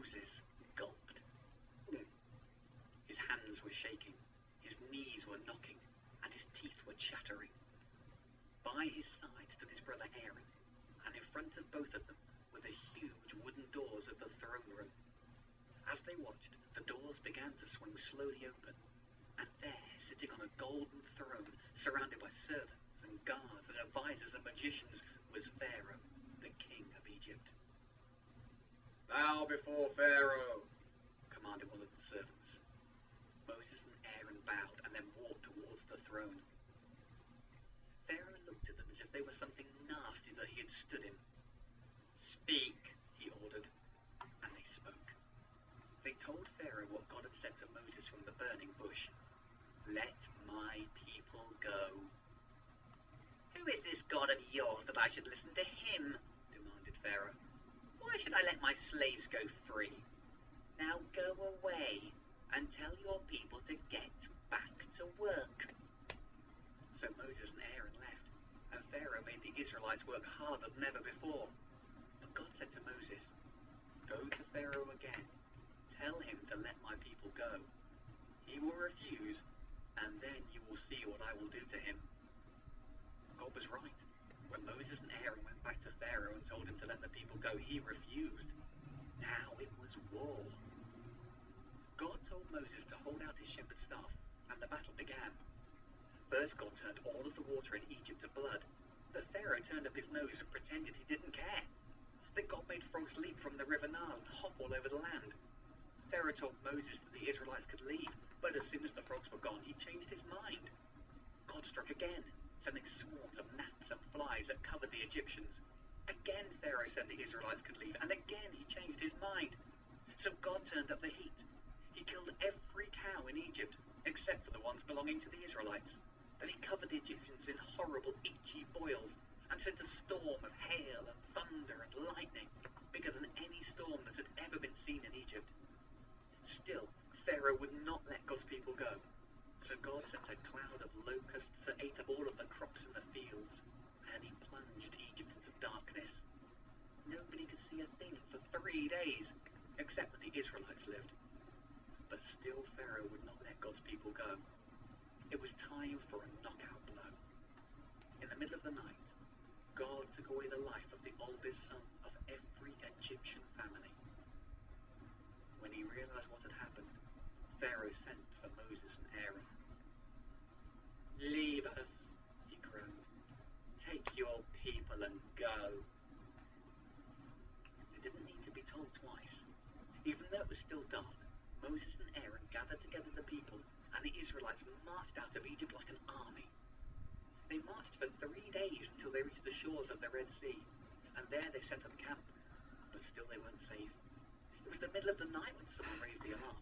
Moses gulped. His hands were shaking, his knees were knocking, and his teeth were chattering. By his side stood his brother Aaron, and in front of both of them were the huge wooden doors of the throne room. As they watched, the doors began to swing slowly open, and there, sitting on a golden throne, surrounded by servants and guards and advisors and magicians, was Pharaoh, the king of Egypt. "Bow before Pharaoh," commanded one of the servants. Moses and Aaron bowed and then walked towards the throne. Pharaoh looked at them as if they were something nasty that he had stood in. "Speak," he ordered, and they spoke. They told Pharaoh what God had said to Moses from the burning bush. "Let my people go." "Who is this God of yours that I should listen to him?" demanded Pharaoh. "Why should I let my slaves go free? Now go away and tell your people to get back to work." So Moses and Aaron left, and Pharaoh made the Israelites work harder than ever before. But God said to Moses, "Go to Pharaoh again. Tell him to let my people go. He will refuse, and then you will see what I will do to him." God was right. When Moses and Aaron went back to Pharaoh and told him to let the people go, he refused. Now it was war. God told Moses to hold out his shepherd's staff, and the battle began. First, God turned all of the water in Egypt to blood, but Pharaoh turned up his nose and pretended he didn't care. Then God made frogs leap from the river Nile and hop all over the land. Pharaoh told Moses that the Israelites could leave, but as soon as the frogs were gone, he changed his mind. God struck again, sending swarms of gnats and flies that covered the Egyptians. Again Pharaoh said the Israelites could leave, and again he changed his mind. So God turned up the heat. He killed every cow in Egypt, except for the ones belonging to the Israelites. Then he covered the Egyptians in horrible, itchy boils, and sent a storm of hail and thunder and lightning, bigger than any storm that had ever been seen in Egypt. Still, Pharaoh would not let God's people go. So God sent a cloud of locusts that ate up all of the crops in the fields, and he plunged Egypt into darkness. Nobody could see a thing for 3 days, except that the Israelites lived. But still Pharaoh would not let God's people go. It was time for a knockout blow. In the middle of the night, God took away the life of the oldest son of every Egyptian family. When he realized what had happened, Pharaoh sent for Moses and Aaron. "Leave us," he groaned. "Take your people and go." They didn't need to be told twice. Even though it was still dark, Moses and Aaron gathered together the people, and the Israelites marched out of Egypt like an army. They marched for 3 days until they reached the shores of the Red Sea, and there they set up camp, but still they weren't safe. It was the middle of the night when someone raised the alarm.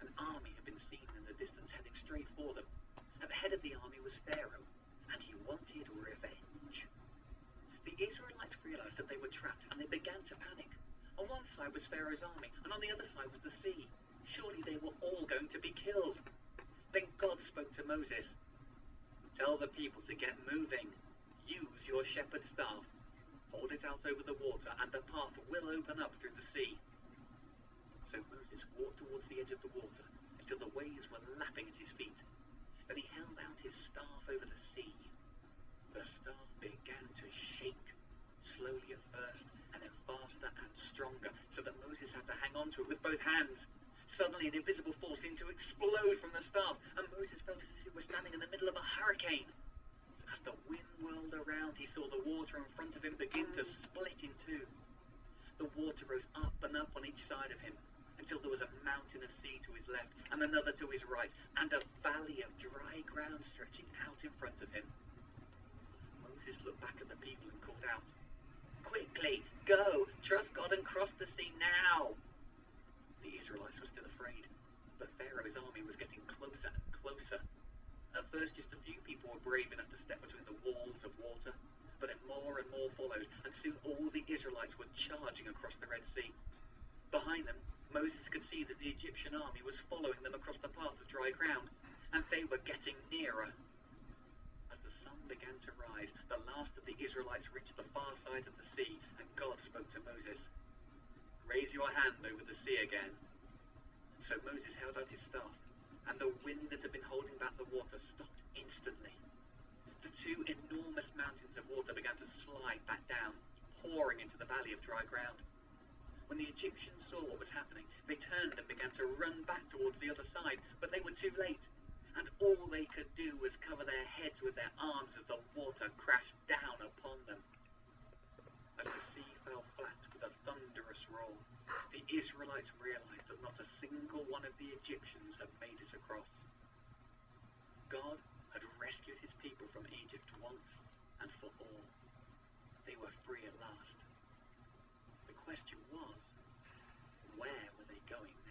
An army had been seen in the distance heading straight for them. At the head of the army was Pharaoh, and he wanted revenge. The Israelites realized that they were trapped, and they began to panic. On one side was Pharaoh's army, and on the other side was the sea. Surely they were all going to be killed. Then God spoke to Moses. "Tell the people to get moving. Use your shepherd's staff. Hold it out over the water, and the path will open up through the sea." So Moses walked towards the edge of the water until the waves were lapping at his feet. Then he held out his staff over the sea. The staff began to shake, slowly at first, and then faster and stronger, so that Moses had to hang on to it with both hands. Suddenly an invisible force seemed to explode from the staff, and Moses felt as if he were standing in the middle of a hurricane. As the wind whirled around, he saw the water in front of him begin to split in two. The water rose up and up on each side of him, until there was a mountain of sea to his left, and another to his right, and a valley of dry ground stretching out in front of him. Moses looked back at the people and called out, "Quickly, go, trust God and cross the sea now." The Israelites were still afraid, but Pharaoh's army was getting closer and closer. At first, just a few people were brave enough to step between the walls of water, but then more and more followed, and soon all the Israelites were charging across the Red Sea. Behind them, Moses could see that the Egyptian army was following them across the path of dry ground, and they were getting nearer. As the sun began to rise, the last of the Israelites reached the far side of the sea, and God spoke to Moses. Raise your hand over the sea again." So Moses held out his staff, and the wind that had been holding back the water stopped instantly. The two enormous mountains of water began to slide back down, pouring into the valley of dry ground. When the Egyptians saw what was happening, they turned and began to run back towards the other side, but they were too late, and all they could do was cover their heads with their arms as the water crashed down upon them. As the sea fell flat with a thunderous roar, the Israelites realized that not a single one of the Egyptians had made it across. God had rescued his people from Egypt once and for all. They were free at last. The question was, where were they going?